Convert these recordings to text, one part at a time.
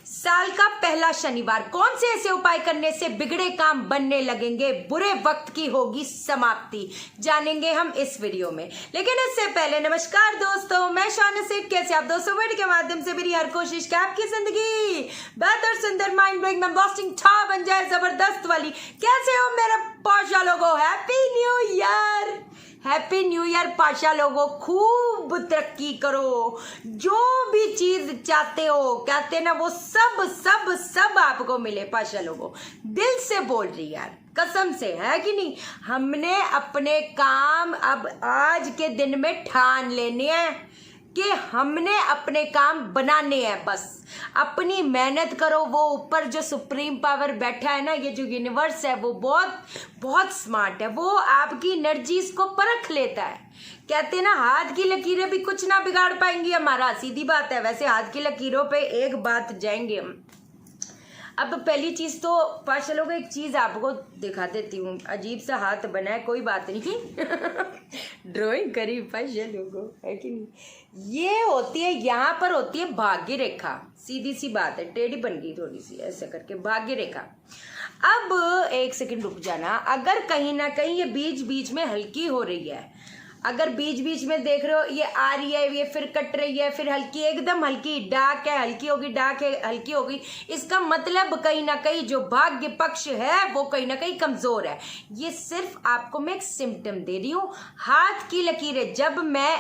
साल का पहला शनिवार, कौन से ऐसे उपाय करने से बिगड़े काम बनने लगेंगे, बुरे वक्त की होगी समाप्ति, जानेंगे हम इस वीडियो में। लेकिन इससे पहले नमस्कार दोस्तों, मैं शान सेठ। कैसे आप दोस्तों? वीडियो के माध्यम से मेरी हर कोशिश कि आपकी जिंदगी बेहतर, सुंदर, माइंड ब्लोइंग, बस्टिंग ठा बन जाए, जबरदस्त वाली। कैसे हो मेरे पाशा लोगों? Happy new year, happy new year Pasha लोगों। खूब तरक्की करो, जो भी चीज चाहते हो, कहते ना, वो सब सब सब आपको मिले पाशा लोगों। दिल से बोल रही यार, कसम से, है कि नहीं। हमने अपने काम अब आज के दिन में ठान लेने हैं कि हमने अपने काम बनाने हैं। बस अपनी मेहनत करो। वो ऊपर जो सुप्रीम पावर बैठा है ना, ये जो यूनिवर्स है, वो बहुत बहुत स्मार्ट है। वो आपकी एनर्जीज को परख लेता है। कहते हैं ना, हाथ की लकीरें भी कुछ ना बिगाड़ पाएंगी हमारा। सीधी बात है। वैसे हाथ की लकीरों पे एक बात जाएंगे हम। अब पहली चीज तो पाशा लोगों, एक चीज आपको दिखा देती हूँ। अजीब सा हाथ बना है, कोई बात नहीं। ड्राइंग करी पाशा लोगों, है कि नहीं। ये होती है, यहाँ पर होती है भाग्य रेखा। सीधी सी बात है, टेढ़ी बन गई थोड़ी सी ऐसे करके, भाग्य रेखा। अब एक सेकंड रुक जाना। अगर कहीं ना कहीं ये बीच बीच में हल्की हो रही है, अगर बीच बीच में देख रहे हो ये आ रही है, ये फिर कट रही है, फिर हल्की, एकदम हल्की, डार्क है, हल्की होगी, डार्क है, हल्की होगी, इसका मतलब कहीं ना कहीं जो भाग्य पक्ष है वो कहीं ना कहीं कमजोर है। ये सिर्फ आपको मैं एक सिम्टम दे रही हूँ। हाथ की लकीरें, जब मैं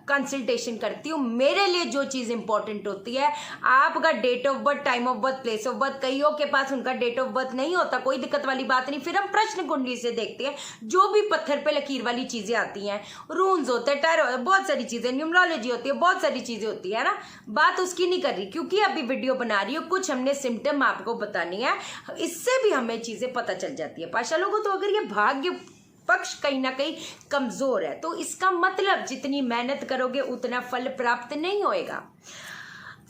कंसल्टेशन करती हूँ, मेरे लिए जो चीज इंपॉर्टेंट होती है, आपका date of birth, time of birth, place of birth. कईयों के पास उनका डेट ऑफ बर्थ नहीं होता, कोई दिक्कत वाली बात नहीं। फिर हम प्रश्न कुंडली से देखते हैं, जो भी पत्थर पे लकीर वाली चीजें आती हैं, रून्स होते हैं, टैरो, बहुत सारी चीजें, न्यूमरोलॉजी होती है, बहुत सारी चीजें होती है ना। बात उसकी नहीं कर रही, क्योंकि अभी वीडियो बना रही हूँ, कुछ हमने सिम्टम आपको बतानी है, इससे भी हमें चीजें पता चल जाती है पाशा लोगों। तो अगर ये भाग्य पक्ष कहीं ना कहीं कमजोर है, तो इसका मतलब जितनी मेहनत करोगे उतना फल प्राप्त नहीं होएगा।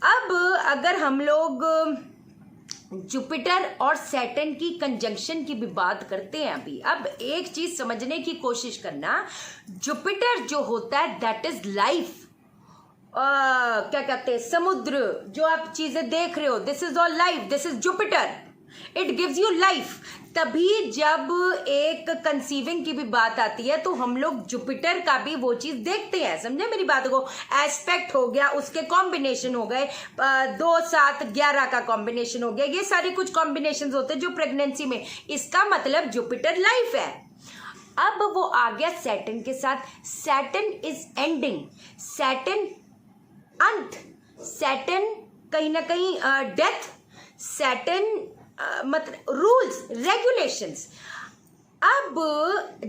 अब अगर हम लोग जुपिटर और सैटर्न की कंजंक्शन की भी बात करते हैं अभी, अब एक चीज समझने की कोशिश करना। जुपिटर जो होता है, दैट इज लाइफ। क्या कहते हैं, समुद्र, जो आप चीजें देख रहे हो, this is all life, this is Jupiter, it gives you life. तभी जब एक कंसीविंग की भी बात आती है, तो हम लोग जुपिटर का भी वो चीज देखते हैं। समझे मेरी बात को? एस्पेक्ट हो गया, उसके कॉम्बिनेशन हो गए, 2, 7, 11 का कॉम्बिनेशन हो गया, ये सारे कुछ कॉम्बिनेशन होते हैं जो प्रेगनेंसी में, इसका मतलब जुपिटर लाइफ है। अब वो आ गया सैटर्न के साथ। सैटर्न इज एंडिंग, सैटर्न अंत, सैटर्न कहीं ना कहीं डेथ, सैटर्न मतलब रूल्स, रेगुलेशंस। अब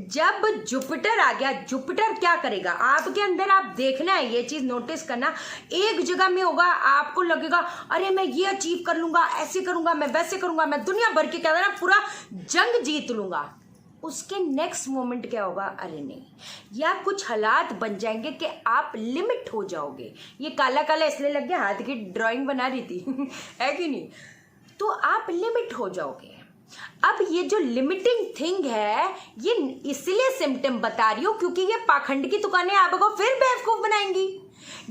जब जुपिटर आ गया, जुपिटर क्या करेगा आपके अंदर? आप देखना है, ये चीज नोटिस करना। एक जगह में होगा, आपको लगेगा अरे मैं ये अचीव कर लूंगा, ऐसे करूंगा, मैं वैसे करूंगा, मैं दुनिया भर के, कहता ना, पूरा जंग जीत लूंगा। उसके नेक्स्ट मोमेंट क्या होगा? अरे नहीं, या कुछ हालात बन जाएंगे कि आप लिमिट हो जाओगे। ये काला काला इसलिए लग गया, हाथ की ड्राइंग बना रही थी। है कि नहीं? तो आप लिमिट हो जाओगे। अब ये जो लिमिटिंग थिंग है, ये इसलिए सिम्टम बता रही हूं क्योंकि ये पाखंड की दुकानें आपको फिर बेवकूफ बनाएंगी।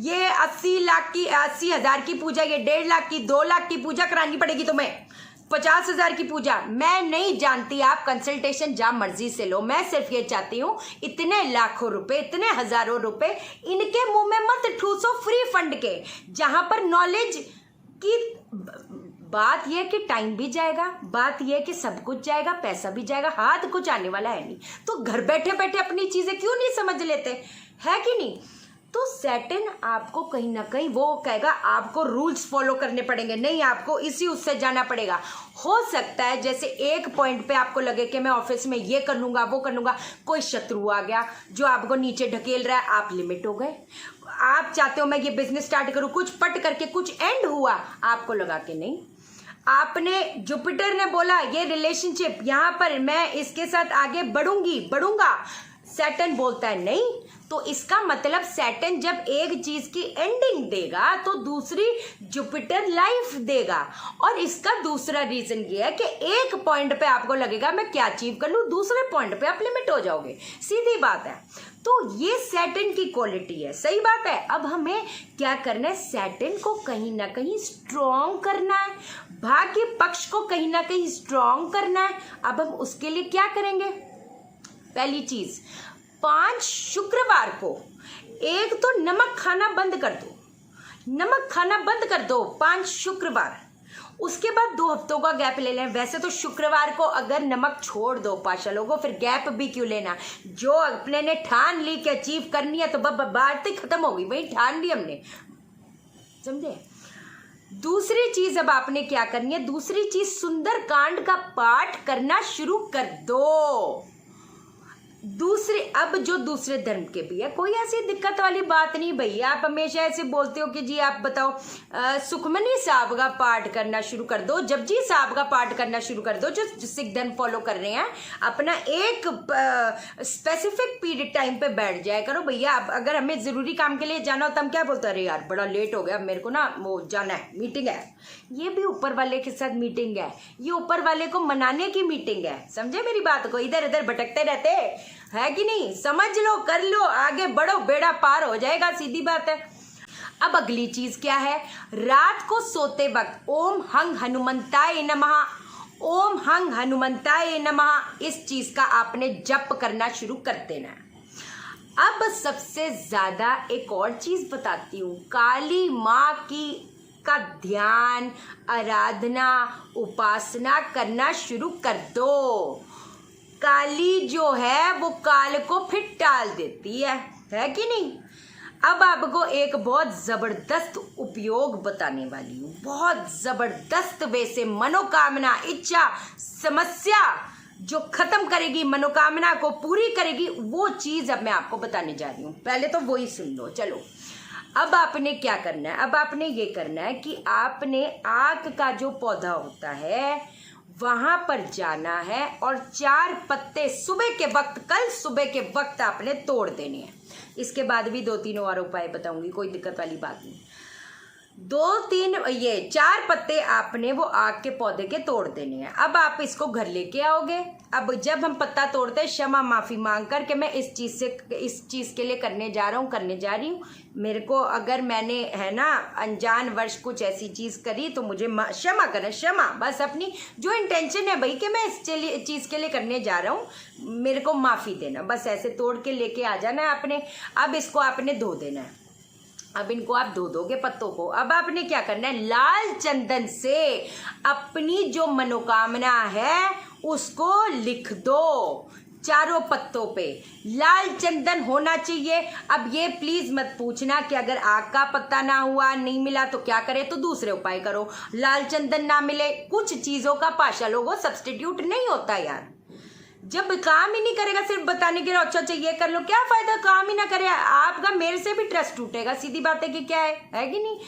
ये 80 लाख की, 80,000 की पूजा, ये 1.5 लाख की, 2 लाख की पूजा करानी पड़ेगी तुम्हें, 50,000 की पूजा। मैं नहीं जानती, आप कंसल्टेशन जहां मर्जी से लो। मैं सिर्फ ये चाहती हूं, इतने लाखों रुपए, इतने हजारों रुपए इनके मुंह में मत ठूसो फ्री फंड के, जहां पर नॉलेज की बात यह कि टाइम भी जाएगा, बात यह कि सब कुछ जाएगा, पैसा भी जाएगा, हाथ कुछ आने वाला है नहीं। तो घर बैठे बैठे अपनी चीजें क्यों नहीं समझ लेते, है कि नहीं? तो सैटर्न आपको कहीं ना कहीं वो कहेगा आपको रूल्स फॉलो करने पड़ेंगे, नहीं आपको इसी उससे जाना पड़ेगा। हो सकता है जैसे एक पॉइंट पे आपको लगे कि मैं ऑफिस में ये कर लूंगा, वो कर लूंगा, कोई शत्रु आ गया जो आपको नीचे ढकेल रहा है, आप लिमिट हो गए। आप चाहते हो मैं ये बिजनेस स्टार्ट करूं, कुछ पट करके कुछ एंड हुआ, आपको लगा कि नहीं, आपने, जुपिटर ने बोला ये रिलेशनशिप यहां पर मैं इसके साथ आगे बढ़ूंगा, सैटर्न बोलता है नहीं। तो इसका मतलब सैटर्न जब एक चीज की एंडिंग देगा तो दूसरी जुपिटर लाइफ देगा। और इसका दूसरा रीजन ये है कि एक पॉइंट पे आपको लगेगा मैं क्या अचीव कर लूं, दूसरे पॉइंट पे आप लिमिट हो जाओगे। सीधी बात है। तो ये सैटर्न की क्वालिटी है, सही बात है। अब हमें क्या करना है, सैटर्न को कहीं ना कहीं स्ट्रॉन्ग करना है, भाग्य पक्ष को कहीं ना कहीं स्ट्रॉन्ग करना है। अब हम उसके लिए क्या करेंगे, पहली चीज 5 शुक्रवार को एक तो नमक खाना बंद कर दो, नमक खाना बंद कर दो 5 शुक्रवार। उसके बाद 2 हफ्तों का गैप ले लें। वैसे तो शुक्रवार को अगर नमक छोड़ दो पाशा लोगों, फिर गैप भी क्यों लेना, जो अपने ने ठान ली कि अचीव करनी है तो बात ही खत्म हो गई, वही ठान ली हमने, समझे। दूसरी चीज अब आपने क्या करनी है, दूसरी चीज सुंदर कांड का पाठ करना शुरू कर दो। दूसरे, अब जो दूसरे धर्म के भी है, कोई ऐसी दिक्कत वाली बात नहीं भैया। आप हमेशा ऐसे बोलते हो कि जी आप बताओ सुखमनी साहब का पाठ करना शुरू कर दो, जपजी साहब का पाठ करना शुरू कर दो, जो सिख धर्म फॉलो कर रहे हैं। अपना एक स्पेसिफिक पीरियड टाइम पे बैठ जाया करो भैया। अगर हमें जरूरी काम के लिए जाना हो तो हम क्या बोलते हैं, अरे यार बड़ा लेट हो गया, मेरे को ना वो जाना है, मीटिंग है। ये भी ऊपर वाले के साथ मीटिंग है, ये ऊपर वाले को मनाने की मीटिंग है, समझे मेरी बात को। इधर इधर भटकते रहते है कि नहीं, समझ लो, कर लो, आगे बढ़ो, बेड़ा पार हो जाएगा, सीधी बात है। अब अगली चीज क्या है, रात को सोते वक्त ओम हंग हनुमंताय नमः, ओम हंग हनुमंताय नमः, इस चीज का आपने जप करना शुरू कर देना है। अब सबसे ज्यादा एक और चीज बताती हूँ, काली माँ की का ध्यान, आराधना, उपासना करना शुरू कर दो। काली जो है वो काल को फिर टाल देती है कि नहीं। अब आपको एक बहुत जबरदस्त उपयोग बताने वाली हूँ, बहुत जबरदस्त वे से मनोकामना, इच्छा, समस्या जो खत्म करेगी, मनोकामना को पूरी करेगी, वो चीज अब मैं आपको बताने जा रही हूँ। पहले तो वही सुन लो। चलो, अब आपने क्या करना है, अब आपने ये करना है कि आपने आक का जो पौधा होता है वहां पर जाना है और 4 पत्ते सुबह के वक्त, कल सुबह के वक्त आपने तोड़ देने हैं। इसके बाद भी 2-3 और उपाय बताऊंगी, कोई दिक्कत वाली बात नहीं। 2-3 ये 4 पत्ते आपने वो आग के पौधे के तोड़ देने हैं। अब आप इसको घर लेके आओगे। अब जब हम पत्ता तोड़ते हैं, क्षमा माफी मांग कर के मैं इस चीज के लिए करने जा रही हूँ। मेरे को अगर मैंने है ना अनजान वर्ष कुछ ऐसी चीज करी तो मुझे क्षमा करें, क्षमा, बस अपनी जो इंटेंशन है भाई कि मैं इस चीज के लिए करने जा रहा हूँ, मेरे को माफी देना, बस ऐसे तोड़ के लेके आ जाना है आपने। अब इसको आपने धो देना है। अब इनको आप धो दोगे पत्तों को। अब आपने क्या करना है, लाल चंदन से अपनी जो मनोकामना है उसको लिख दो। 4 पत्तों पे लाल चंदन होना चाहिए। अब ये प्लीज मत पूछना कि अगर आग का पत्ता ना हुआ, नहीं मिला तो क्या करे, तो दूसरे उपाय करो। लाल चंदन ना मिले, कुछ चीजों का पाशा लोगों सब्स्टिट्यूट नहीं होता यार। जब काम ही नहीं करेगा, सिर्फ बताने के लिए अच्छा ये कर लो, क्या फायदा, काम ही ना करे, आपका मेरे से भी ट्रस्ट टूटेगा, सीधी बात है कि क्या है कि नहीं।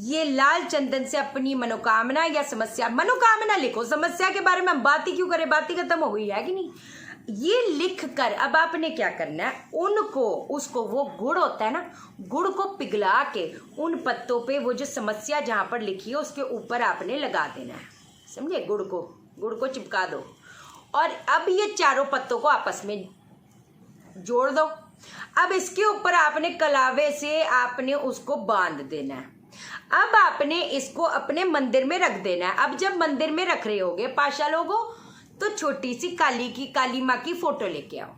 ये लाल चंदन से अपनी मनोकामना या समस्या, मनोकामना लिखो, समस्या के बारे में हम बात ही क्यों करें, बात ही खत्म हो गई है कि नहीं। ये लिख कर अब आपने क्या करना है, उसको वो गुड़ होता है ना, गुड़ को पिघला के उन पत्तों पे वो जो समस्या जहां पर लिखी है उसके ऊपर आपने लगा देना है, समझे। गुड़ को चिपका दो और अब ये 4 पत्तों को आपस में जोड़ दो। अब इसके ऊपर आपने कलावे से आपने उसको बांध देना है। अब आपने इसको अपने मंदिर में रख देना है। अब जब मंदिर में रख रहे होगे पाशा लोगों, तो छोटी सी काली माँ की फोटो लेके आओ।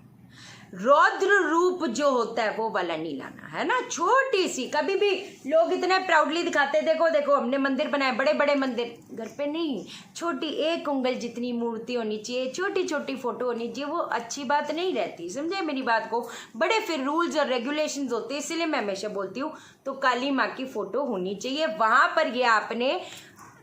रौद्र रूप जो होता है वो वाला नहीं लाना है ना, छोटी सी। कभी भी लोग इतने प्राउडली दिखाते, देखो हमने मंदिर बनाए, बड़े बड़े मंदिर, घर पे नहीं, छोटी 1 उंगल जितनी मूर्ति होनी चाहिए, छोटी छोटी फोटो होनी चाहिए, वो अच्छी बात नहीं रहती, समझे मेरी बात को। बड़े फिर रूल्स और रेगुलेशंस होते हैं, इसलिए मैं हमेशा बोलती हूँ तो काली माँ की फोटो होनी चाहिए। वहां पर ये आपने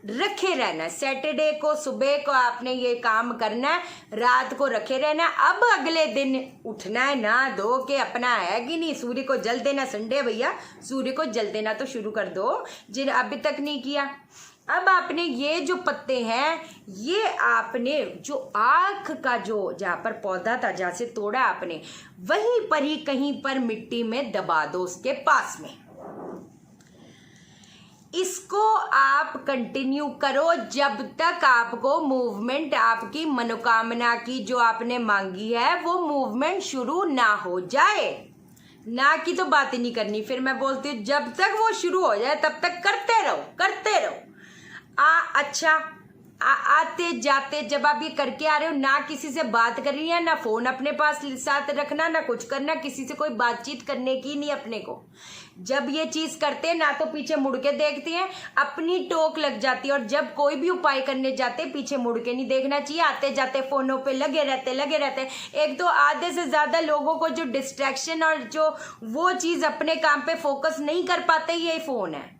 रखे रहना। सैटरडे को सुबह को आपने ये काम करना है, रात को रखे रहना। अब अगले दिन उठना है, ना धो के अपना है कि नहीं, सूर्य को जल देना। संडे भैया सूर्य को जल देना तो शुरू कर दो, जिन अभी तक नहीं किया। अब आपने ये जो पत्ते हैं, ये आपने जो आँख का जो जहाँ पर पौधा था, जहाँ से तोड़ा आपने, वहीं पर ही कहीं पर मिट्टी में दबा दो, उसके पास में। इसको आप कंटिन्यू करो जब तक आपको मूवमेंट, आपकी मनोकामना की जो आपने मांगी है वो मूवमेंट शुरू ना हो जाए। ना की तो बात ही नहीं करनी, फिर मैं बोलती हूँ जब तक वो शुरू हो जाए तब तक करते रहो करते रहो। अच्छा आते जाते जब आप ये करके आ रहे हो, ना किसी से बात करनी है, ना फोन अपने पास साथ रखना, ना कुछ करना, किसी से कोई बातचीत करने की नहीं अपने को। जब ये चीज करते हैं ना तो पीछे मुड़ के देखते हैं, अपनी टोक लग जाती है। और जब कोई भी उपाय करने जाते पीछे मुड़ के नहीं देखना चाहिए, आते जाते फोनों पे लगे रहते। एक तो आधे से ज्यादा लोगों को जो डिस्ट्रैक्शन और जो वो चीज अपने काम पे फोकस नहीं कर पाते ये फोन है।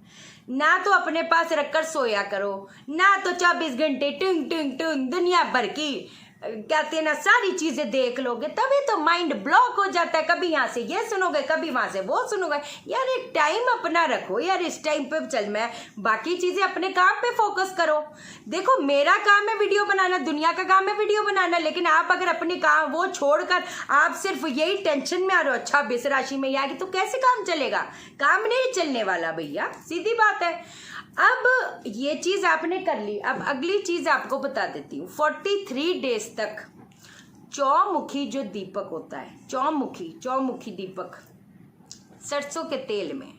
ना तो अपने पास रखकर सोया करो, ना तो 24 घंटे टुंग टुंग टुंग दुनिया भर की कहते हैं ना सारी चीजें देख लोगे, तभी तो माइंड ब्लॉक हो जाता है। कभी यहाँ से ये सुनोगे, कभी वहां से वो सुनोगे। यार एक टाइम अपना रखो यार, इस टाइम पे चल, मैं बाकी चीजें अपने काम पे फोकस करो। देखो मेरा काम है वीडियो बनाना, दुनिया का काम है वीडियो बनाना, लेकिन आप अगर अपने काम वो छोड़कर आप सिर्फ यही टेंशन में आ रहे हो, अच्छा 20 राशि में आएगी, तो कैसे काम चलेगा? काम नहीं चलने वाला भैया, सीधी बात है। अब ये चीज आपने कर ली, अब अगली चीज आपको बता देती हूँ। 43 डेज तक चौमुखी जो दीपक होता है, चौमुखी दीपक सरसों के तेल में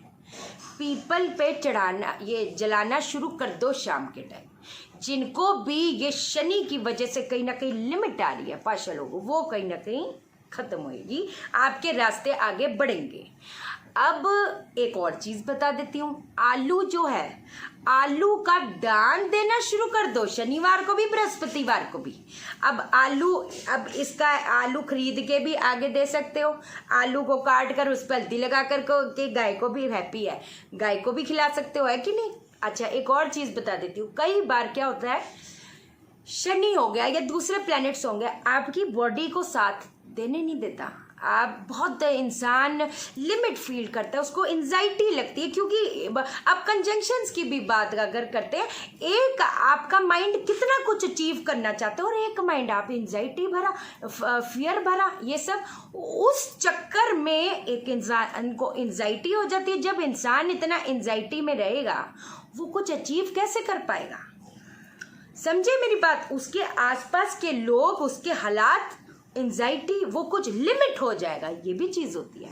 पीपल पे चढ़ाना, ये जलाना शुरू कर दो शाम के टाइम। जिनको भी ये शनि की वजह से कहीं ना कहीं लिमिट आ रही है पाशा लोगों, वो कहीं ना कहीं खत्म होगी, आपके रास्ते आगे बढ़ेंगे। अब एक और चीज बता देती हूँ, आलू जो है, आलू का दान देना शुरू कर दो, शनिवार को भी बृहस्पतिवार को भी। अब आलू, अब इसका आलू खरीद के भी आगे दे सकते हो, आलू को काट कर उस पर हल्दी लगा कर के गाय को भी, हैप्पी है, गाय को भी खिला सकते हो, है कि नहीं। अच्छा एक और चीज बता देती हूँ, कई बार क्या होता है, शनि हो गया या दूसरे प्लैनेट्स होंगे, आपकी बॉडी को साथ देने नहीं देता। आप बहुत इंसान लिमिट फील करता है, उसको एंजाइटी लगती है, क्योंकि अब कंजंक्शंस की भी बात अगर करते हैं, एक आपका माइंड कितना कुछ अचीव करना चाहता है और एक माइंड आप एंजाइटी भरा, फियर भरा, ये सब, उस चक्कर में एक इंसान को एंजाइटी हो जाती है। जब इंसान इतना एंजाइटी में रहेगा वो कुछ अचीव कैसे कर पाएगा? समझे मेरी बात? उसके आसपास के लोग, उसके हालात, एंजाइटी, वो कुछ लिमिट हो जाएगा, ये भी चीज होती है।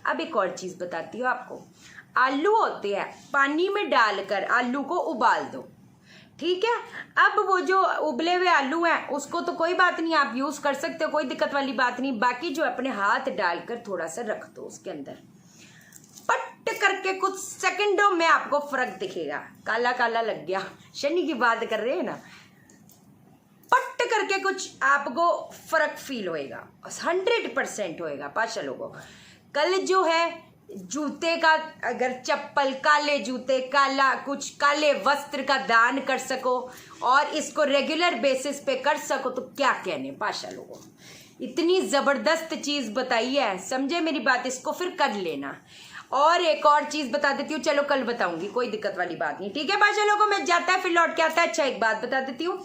अब एक और चीज बताती हूँ आपको, आलू होते हैं, पानी में डालकर आलू को उबाल दो, ठीक है। अब वो जो उबले हुए आलू हैं उसको तो कोई बात नहीं, आप यूज कर सकते हो, कोई दिक्कत वाली बात नहीं। बाकी जो अपने हाथ डालकर थोड़ा सा रख दो उसके अंदर, पट करके कुछ सेकंडों में आपको फर्क दिखेगा। काला काला लग गया, शनि की बात कर रहे हैं ना, पट करके कुछ आपको फर्क फील होएगा, 100% होएगा पाशा लोगों। कल जो है जूते का, अगर चप्पल, काले जूते, काला कुछ, काले वस्त्र का दान कर सको और इसको रेगुलर बेसिस पे कर सको तो क्या कहने पाशा लोगों। इतनी जबरदस्त चीज बताई है, समझे मेरी बात, इसको फिर कर लेना। और एक और चीज बता देती हूँ, चलो कल बताऊंगी, कोई दिक्कत वाली बात नहीं, ठीक है पाशा लोगों। में जाता है फिर लौट के आता है। अच्छा एक बात बता देती हूँ,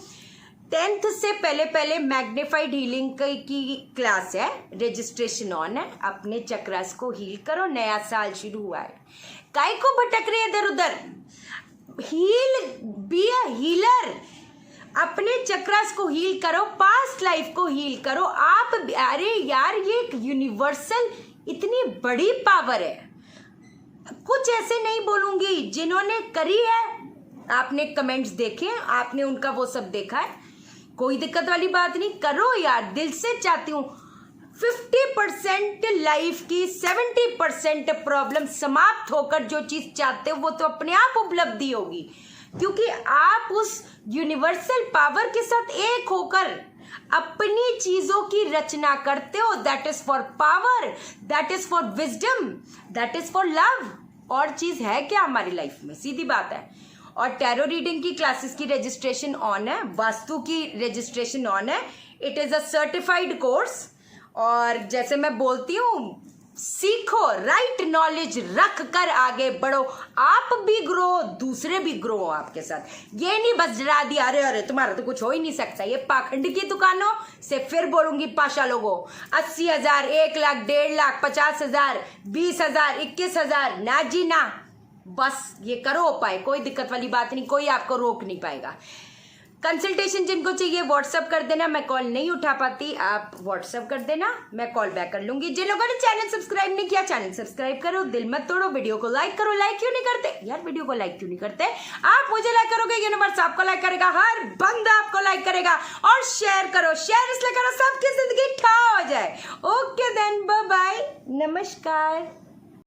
10th से पहले मैग्नीफाइड हीलिंग की क्लास है, रजिस्ट्रेशन ऑन है। अपने चक्रास को हील करो, नया साल शुरू हुआ है, काय को भटक रहे इधर उधर, हील, बी अ हीलर, अपने चक्रास को हील करो, पास्ट लाइफ को हील करो आप। अरे यार ये एक यूनिवर्सल इतनी बड़ी पावर है, कुछ ऐसे नहीं बोलूंगी, जिन्होंने करी है आपने कमेंट्स देखे, आपने उनका वो सब देखा है, कोई दिक्कत वाली बात नहीं, करो यार, दिल से चाहती हूँ। 50% लाइफ की 70% प्रॉब्लम समाप्त होकर जो चीज चाहते हो वो तो अपने आप उपलब्धि होगी, क्योंकि आप उस यूनिवर्सल पावर के साथ एक होकर अपनी चीजों की रचना करते हो। That is for power, that is for wisdom, that is for love. और चीज है क्या हमारी लाइफ में, सीधी बात है। और टैरो रीडिंग की क्लासेस की रजिस्ट्रेशन ऑन है, वास्तु की रजिस्ट्रेशन ऑन है। It is a certified course, और जैसे मैं बोलती हूँ, सीखो, राइट नॉलेज रख कर आगे बढ़ो, आप भी ग्रो, दूसरे भी ग्रो आपके साथ। ये नहीं बस डरा दिया, अरे अरे तुम्हारा तो कुछ हो ही नहीं सकता। ये पाखंड की दुकानों से फिर बोलूंगी पाशा लोगों, 80,000, 1 लाख, 1.5 लाख, 50,000, 20,000, 21,000, ना जी ना, बस ये करो उपाय, कोई दिक्कत वाली बात नहीं, कोई आपको रोक नहीं पाएगा। कंसल्टेशन जिनको चाहिए व्हाट्सअप कर देना, मैं कॉल नहीं उठा पाती, आप व्हाट्सअप कर देना, मैं कॉल बैक कर लूंगी। जिन लोगों ने चैनल सब्सक्राइब नहीं किया, चैनल सब्सक्राइब करो, दिल मत तोड़ो, वीडियो को लाइक करो। लाइक क्यों नहीं करते यार, वीडियो को लाइक क्यों नहीं करते? आप मुझे लाइक करोगे, यूनिवर्स आपको लाइक करेगा, हर बंदा आपको लाइक करेगा। और शेयर करो, शेयर इसलिए करो सबकी जिंदगी ठा हो जाए। ओके देन, बाय बाय, नमस्कार।